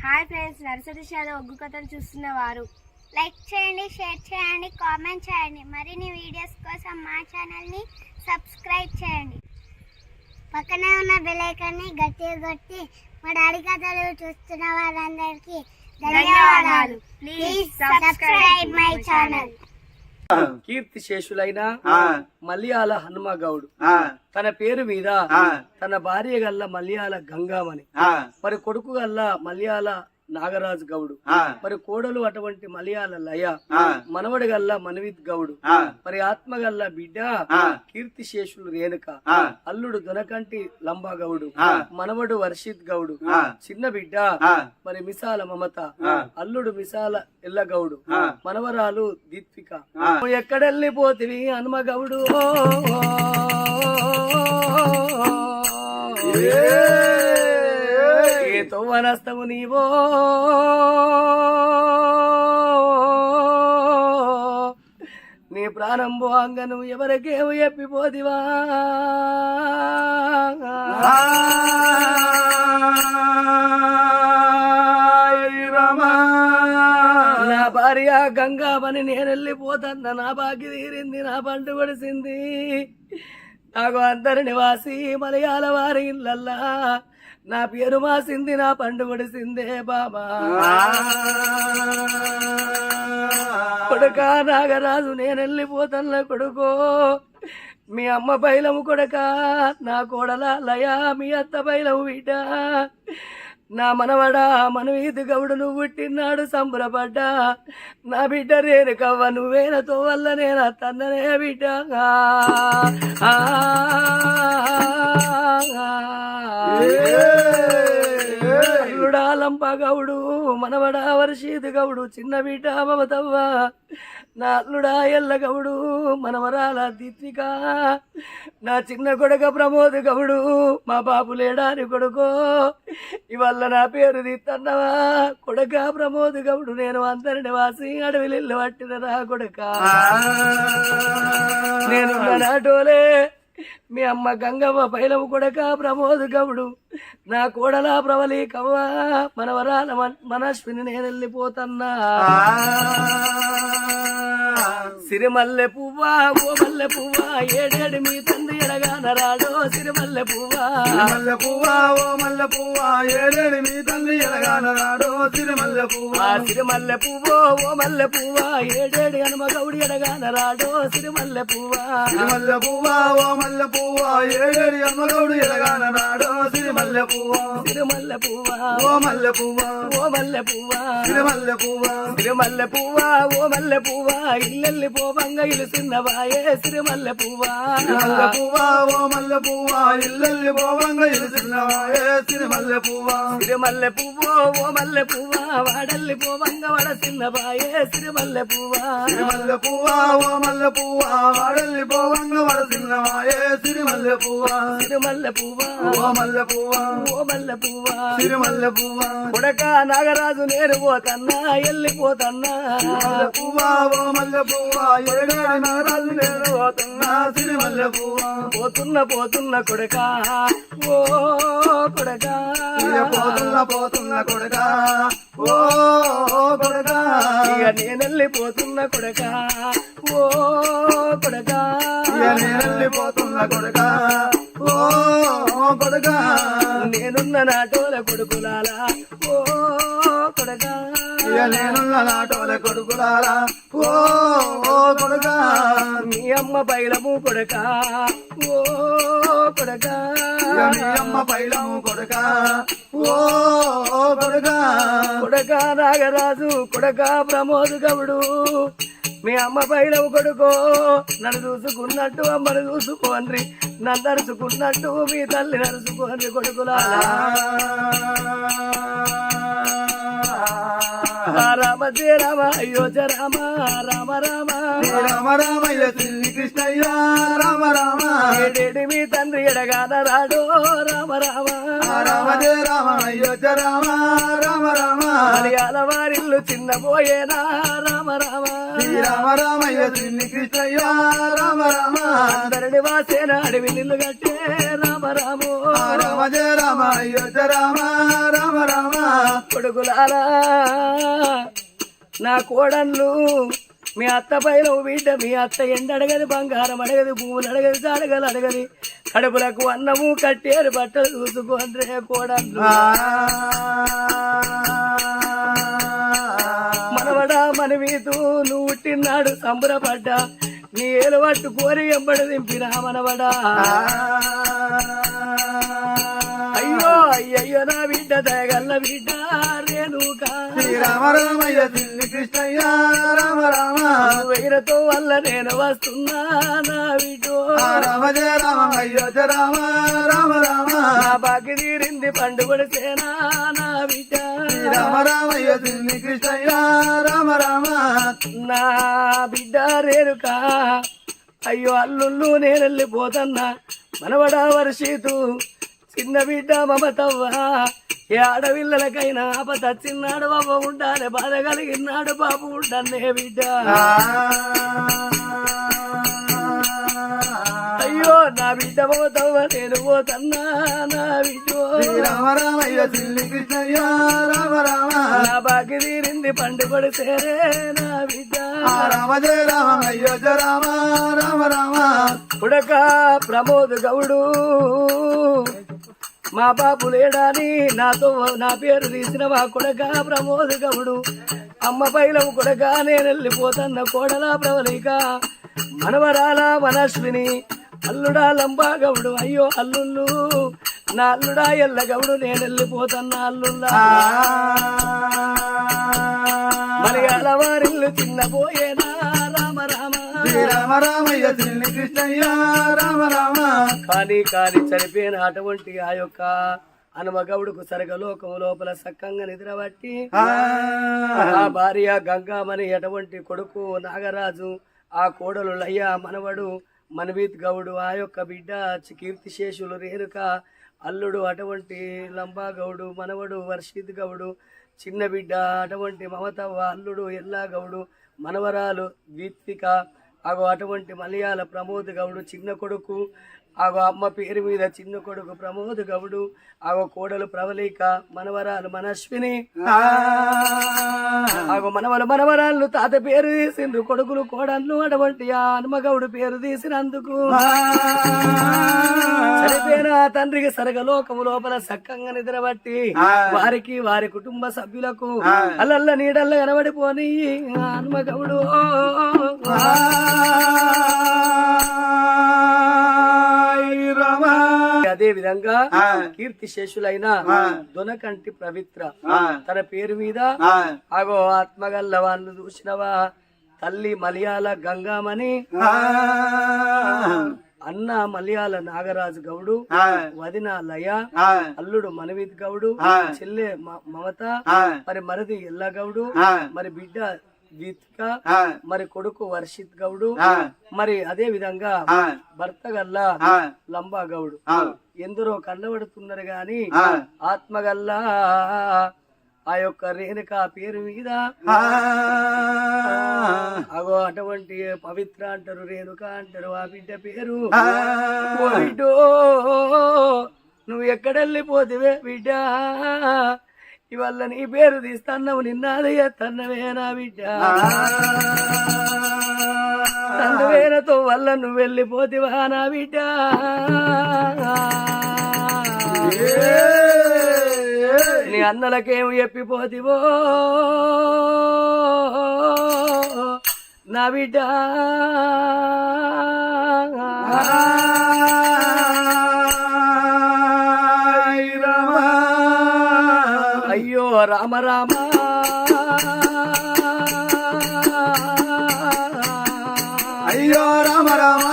Hi friends, nursery shallow ఒగ్గు కథలు చూస్తున్నవారు like చేయండి, share చేయండి, కామెంట్ చేయండి. మరిన్ని వీడియోస్ కోసం మా ఛానల్ని సబ్స్క్రైబ్ చేయండి. పక్కనే ఉన్న బెల్ ఐకాన్ని గట్టిగా కొట్టి మా డాడీ కథలు చూస్తున్న వారందరికీ ధన్యవాదాలు. Please subscribe my channel. కీర్తి శేషులైన మల్యాల హనుమగౌడు తన పేరు మీద తన భార్య గల్ల మల్యాల గంగామణి, మరి కొడుకు గల్ల మల్యాల నాగరాజు గౌడు, మరి కోడలు అటువంటి మలయాళ లయ, మనవడి గల్ల మనవిత్ గౌడు, మరి ఆత్మ గల్ల బిడ్డ కీర్తి శేషులు రేణుక, అల్లుడు దొనకంటి లంబాగౌడు, మనవడు వర్షిత్ గౌడు, చిన్న బిడ్డ మరి మిసాల మమత, అల్లుడు మిసాల ఎల్లగౌడు, మనవరాలు దీత్విక. ఎక్కడెళ్ళిపోతివి హనుమగౌడు, తోవనస్తము నీవో నీ ప్రాణం పోంగను ఎవరికేమో చెప్పిపోదివా, నా భార్య గంగామని నేను వెళ్ళిపోతన్నా, నా బాకి తీరింది, నా పండు కొడిసింది, నాకు అందరి నివాసి మలయాళ వారి ఇళ్ళల్లా నా పేరు మాసింది, నా పండు కొడిసిందే బాబా. కొడుక నాగరాజు నేను వెళ్ళిపోతన్న కొడుకో, మీ అమ్మ బైలము కొడక, నా కోడల లయ మీ అత్త బైలము బిడ్డ, నా మనవడా మనవీధి గౌడు నువ్వు పుట్టినాడు సంబరపడ్డా, నా బిడ్డ రేణుకవ్వ నువ్వేనతో వల్ల నేను తన్ననే బిడ్డ. అల్లుడా లంపగౌడు, మనవడా వర్షీద్ గౌడు, చిన్న బిడ్డ మమతవ్వ, నా అల్లుడా ఎల్లగౌడు, మనవరాల దీత్విక, నా చిన్న కొడుక ప్రమోద్ గౌడు, మా బాబు లేడాని కొడుకో, ఇవల్ల నా పేరు తీత్తన్నవా కొడుక ప్రమోద్ గౌడు, నేను అందరిని వాసి అడవిలిల్లు పట్టిన రా కొడుక, నేను నాటోలే మీ అమ్మ గంగవ్వ పైలము కొడక ప్రమోద్ గౌడు, నా కోడల ప్రవలి కవ్వ, మనవరాల మనస్విని నేను వెళ్ళిపోతన్నా. సిరిమల్లె పువ్వా ఓ మల్లె పువ్వా ఏడేడు మీ తండ్రి ఎడగానరాడో, సిరిమల్లె పువ్వా మల్లె పువ్వా ఓ మల్లె పువ్వా ఏడేడు మీ తండ్రి ఎడగానరాడో, సిరిమల్లె పువ్వా సిరిమల్లె పువ్వో ఓ మల్లె పువ్వా ఏడేడు హనుమగౌడి ఎడగానరాడో, సిరిమల్లె పువ్వా సిరిమల్లె పువ్వా ఓ మల్లె పువ్వా ఏడేడు హనుమగౌడి ఎడగానరాడో, సిరిమల్లె పువ్వా సిరిమల్లె పువ్వా ఓ మల్లె పువ్వా ఓ మల్లె పువ్వా సిరిమల్లె పువ్వా సిరిమల్లె పువ్వా ఓ మల్లె పువ్వా ఇల్లెల్లి పోవంగ ఇలుసిన్నవాయే, సిరిమల్లె పువ్వా మల్లె పువ్వా ఓ మల్లె పువ్వా ఇల్లెల్లి పోవంగ ఇలుసిన్నవాయే, సిరిమల్లె పువ్వా సిరిమల్లె పువ్వో ఓ మల్లె పువ్వా వాడల్లి పోవంగ వడసిన్నవాయే, సిరిమల్లె పువ్వా సిరిమల్లె పువ్వా ఓ మల్లె పువ్వా వాడల్లి పోవంగ వడసిన్నవాయే, సిరిమల్లె పువ్వా సిరిమల్లె పువ్వా ఓ మల్లె పువ్వా ఓ మల్లె పువ్వా సిరిమల్లె పువ్వా కొడక నాగరాజు నేను పోతన్నా వెళ్ళిపోతన్నా, పువ్వా ఓ మల్లె పువ్వా ఏడేడు నాగరాజు నేను పోతున్నా, సిరిమల్లె పువ్వా పోతున్న కొడక ఓ కొడక పోతున్న కొడక ఓ కొడక, ఇక నేనెళ్ళిపోతున్న కొడక ఓ కొడక, నేనెళ్ళిపోతున్న కొడక ఓ కొడక, నేనున్న నాటోల కొడుకులాలా ఓ కొడక, నేనున్న నాటోల కొడుకులాలా ఓ కొడక, మీ అమ్మ పైలము కొడక ఓ కొడక, మీ అమ్మ పైలము కొడక ఓ కొడక, కొడక నాగరాజు కొడక ప్రమోద్ గౌడు, మీ అమ్మ పైలము కొడుకో, నన్ను చూసుకున్నట్టు అమ్మను చూసుకోండి, నన్ను నడుచుకున్నట్టు మీ తల్లి నడుచుకోండి కొడుకులారా. రామ జయ రామ అయోధ్య రామ రామ రామ రామ రామయ్య శ్రీ కృష్ణయ్య రామ రామ ఏడేడి మీ తండ్రి ఎడగాన రాడో, రామ రామ రామ జయ రామ అయోధ్య రామ రామ రామ మలయాళ వారిల్లు చిన్నపోయేనా రామ రామ శ్రీరామ రామయ్య శ్రీ కృష్ణయ్య రామ రామ అందరిని వాసేన అడవి నిల్లు కట్టే రామ రాము రామ జయ రామ అయోధ్య రామ రామ రామ కొడుకులారా నా కోడళ్ళు మీ అత్త పైన బిడ్డ మీ అత్త ఎండ అడగది బంగారం అడగది భూములు అడగది జాడగలు అడగది కడుపులకు అన్నము కట్టేరు బట్టలు చూసుకోండి కోడళ్ళు మనవడా మనవీతూ నువ్వు పుట్టినాడు సంబరపడ్డా నీ ఏలు పట్టు కోరి ఎంబడి దింపినా మనవడా అయ్యో అయ్యయ్యో నా బిడ్డ దయగల్ల బిడ్డ రేణుకా శ్రీరామ రామయ్య శ్రీ కృష్ణయ్య రామ రామ వైరతో వల్ల నేను వస్తున్నా నా బిడ్డో రామ జయ రామ అయోధ్య రామ రామ రామ నా బాకి తీరింది పండుగడు సేనా నా బిడ్డ శ్రీరామ రామయ్య శ్రీ కృష్ణయ్య రామ రామ నా బిడ్డ రేణుకా అయ్యో అల్లుళ్ళు నేను వెళ్ళిపోతన్నా మనవడా వర్షితు చిన్న బిడ్డ మమతవ్వ ఏ ఆడపిల్లలకైనా ఆపతచ్చిన్నాడు బాబు ఉండాలి బాధ కలిగినాడు బాబు ఉండన్నే బిడ్డ అయ్యో నా బిడ్డ పోతవ్వ నేను పోతన్నా నా బిడ్డ శ్రీరామ రామయ్య శ్రీ కృష్ణయ్య రామ రామ నా బాకి తీరింది పండుగడు సేరే నా బిడ్డ రామ జయ రామ అయోధ్య రామ రామ రామ ఉడక ప్రమోద్ గౌడు మా బాబు లేడాని నాతో నా పేరు తీసిన మా కొడక ప్రమోద్ గౌడు అమ్మ పైలం కొడక నేను వెళ్ళిపోతన్న కోడల ప్రవళిక మనవరాల మనస్విని అల్లుడా లంబా గౌడు అయ్యో అల్లుళ్ళు నా అల్లుడా ఎల్ల గౌడు నేను వెళ్ళిపోతన్న అల్లుళ్ళా మలయాళ వారిల్లు చిన్నపోయేనా రామ రామ శ్రీరామ రామయ్య శ్రీ కృష్ణయ్య రామ రామ కానీ చనిపోయిన అటువంటి ఆ యొక్క హనుమగౌడుకు సరగలోకం లోపల సక్కంగా నిద్రబట్టి ఆ భార్య గంగామణి అటువంటి కొడుకు నాగరాజు ఆ కోడలు లయ్య మనవడు మనవీత్ గౌడు ఆ యొక్క బిడ్డ కీర్తిశేషులు రేణుక అల్లుడు అటువంటి లంబా గౌడు మనవడు వర్షిత్ గౌడు చిన్న బిడ్డ అటువంటి మమతవ్వ అల్లుడు ఎల్లా గౌడు మనవరాలు ద్విత్విక అగో అటువంటి మలయాళ ప్రమోద్ గౌడు చిన్న కొడుకు ఆగో అమ్మ పేరు మీద చిన్న కొడుకు ప్రమోద్ గౌడు ఆగో కోడలు ప్రవళిక మనవరాలు మనస్విని ఆగో మనవరాళ్ళు తాత పేరు తీసిండ్రు కొడుకులు కోడళ్ళు అటువంటి ఆ హనుమగౌడు పేరు తీసినందుకు చనిపోయిన తండ్రికి సరగలోకము లోపల సక్కంగా నిద్రబట్టి వారికి వారి కుటుంబ సభ్యులకు అల్లల్ల నీడల్ల కనబడిపోని హనుమగౌడు అదే విధంగా కీర్తిశేషులైన దొనకంటి పవిత్ర తన పేరు మీద ఆగో ఆత్మగల్ల వాళ్ళు చూసినవా తల్లి మలయాళ గంగామణి అన్న మలయాళ నాగరాజు గౌడు వదిన లయ అల్లుడు మనవీత్ గౌడు చెల్లె మమత మరి మరిది ఎల్ల గౌడు మరి బిడ్డ గీతిక మరి కొడుకు వర్షిత్ గౌడు మరి అదే విధంగా భర్త గల్లా లంబా గౌడు ఎందరో కళ్ళబడుతున్నారు గాని ఆత్మగల్లా ఆ యొక్క రేణుక పేరు మీద అగో అటువంటి పవిత్ర అంటారు రేణుక అంటారు ఆ బిడ్డ పేరు నువ్వు ఎక్కడెళ్ళిపోతివే బిడ్డ ఇవాళ నీ పేరు తీస్తాన్నావు నిన్నది తన్నవే నా బిడ్డ తన్నవేనతో వల్ల నువ్వు వెళ్ళిపోతివా నా బిడ్డ నీ అన్నలకేమి చెప్పిపోతివో నా బిడ్డ అయ్యో రామ రామ అయ్యో రామ రామ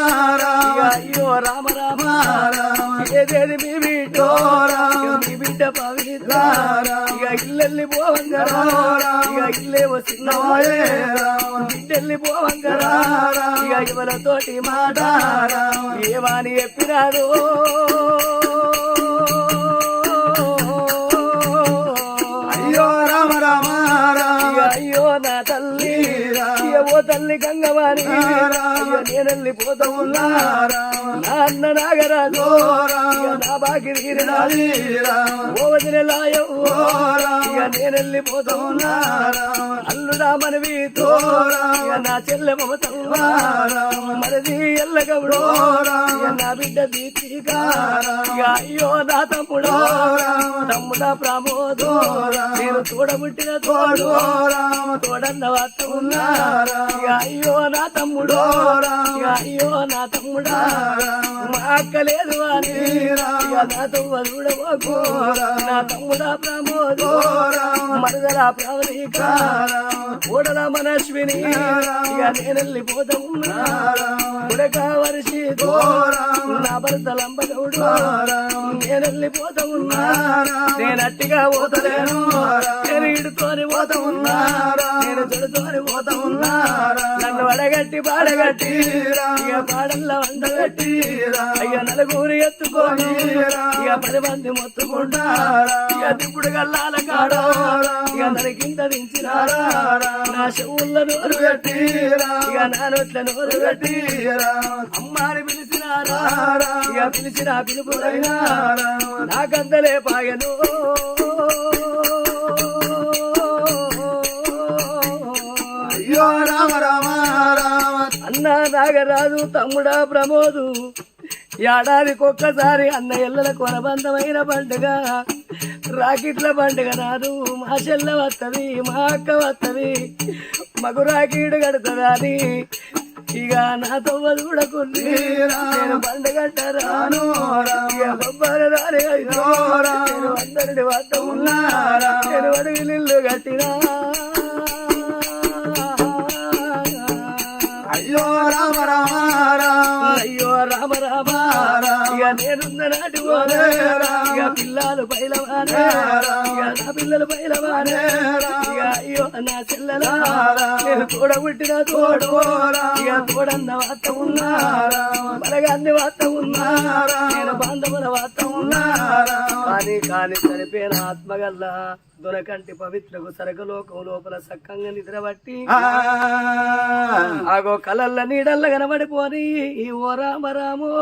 అయ్యో రామ రామ ఏదేది మీ బిడ్డ మీ బిడ్డ పవిత్ర ఇక ఇల్లెళ్ళి పోవంగరా ఇక ఇల్లేవో చిన్న బిడ్డెళ్ళి పోవంగరా ఇక ఇవలతోటి మాట ఏమని చెప్పినాడు అయ్యో రామ రామ నా తల్లి ఓ తల్లి గంగవాణి నేను వెళ్ళిపోతా ఉన్నా నా అన్న నాగరాజు నా బాగిరి ఓ వదిలేలాయో నేను వెళ్ళిపోతా ఉన్నా అల్లుడా మనవితో నా చెల్లె మమతల్లా మరది ఎల్లగవుడు నా బిడ్డ దీపిక అయ్యో నా తమ్ముడు తమ్ముడా ప్రమోదు నేను తోడబుట్టిన తోడు తోడన్న వార్త ఉన్నా అయ్యో నా తమ్ముడు అయ్యో నా తమ్ముడా మా అక్క లేదు అని నా తమ్మ చూడబోకు నా తమ్ముడా ప్రమోదు మరదలా ప్రవళిక ఓడల మనస్విని నేను వెళ్ళిపోతా ఉన్నా ఉడక వర్షి నా భర్త లంబగౌడు నేను వెళ్ళిపోతా ఉన్నా నేను అట్టిగా పోతలేను నేను ఇడుతోని పోతా ఉన్నా నేను చెడుతోని పోతా ఉన్నా నన్ను వడగట్టి పాడగట్టి ఇక పాడల్లా వండగట్టి అయ్య నలుగురు ఎత్తుకొని ఇక 10 మంది మొత్తుకుంటా ఇక ఇప్పుడు గల్లాల కాడో ఇక నరికింత దించినారా నా చెవుల్లో నోరు కట్టి ఇక నా నోట్ల నోరు కట్టి అమ్మాని పిలిచినారా ఇక పిలిచిన పిలుపురైనా నాకందలే పాయను అయ్యో రామ రామ రామ అన్నా నాగరాజు తమ్ముడా ప్రమోదు ఏడాదికొక్కసారి అన్న ఎల్లల కొనబంధమైన పండుగ రాకెట్ల పండుగ నాదు మా చెల్ల వత్తది మా అక్క వత్తది మగు రాకీడు కడుతుందని ఇక నాతో చూడకుంది నేను పండుగంటారాను బొబ్బరి రాని అయితే నేను అందరిని వద్ద ఉన్నారా నేను అడుగు నిల్లు కట్టినా అయ్యో రామ రామ రామ అయ్యో రామ రామ ఇక నేనున్న నాటి పోలే ఇక పిల్లలు పైలవానే ఇక నా పిల్లలు పైలవానే ఇక అయ్యో నా చెల్లెలా నేను తోడబుట్టిన తోడు ఇక తోడన్న వార్త ఉన్నారా బలగాన్ని వార్త ఉన్నారా నేను బాంధవుల వార్త ఉన్నారా కానీ చనిపోయిన ఆత్మగల్లా దొరకంటి పవిత్రకు సరగలోకం లోపల సక్కంగా నిద్రబట్టి ఆగో కలల్ల నీడల్ల కనబడిపోని ఓ రామ రామో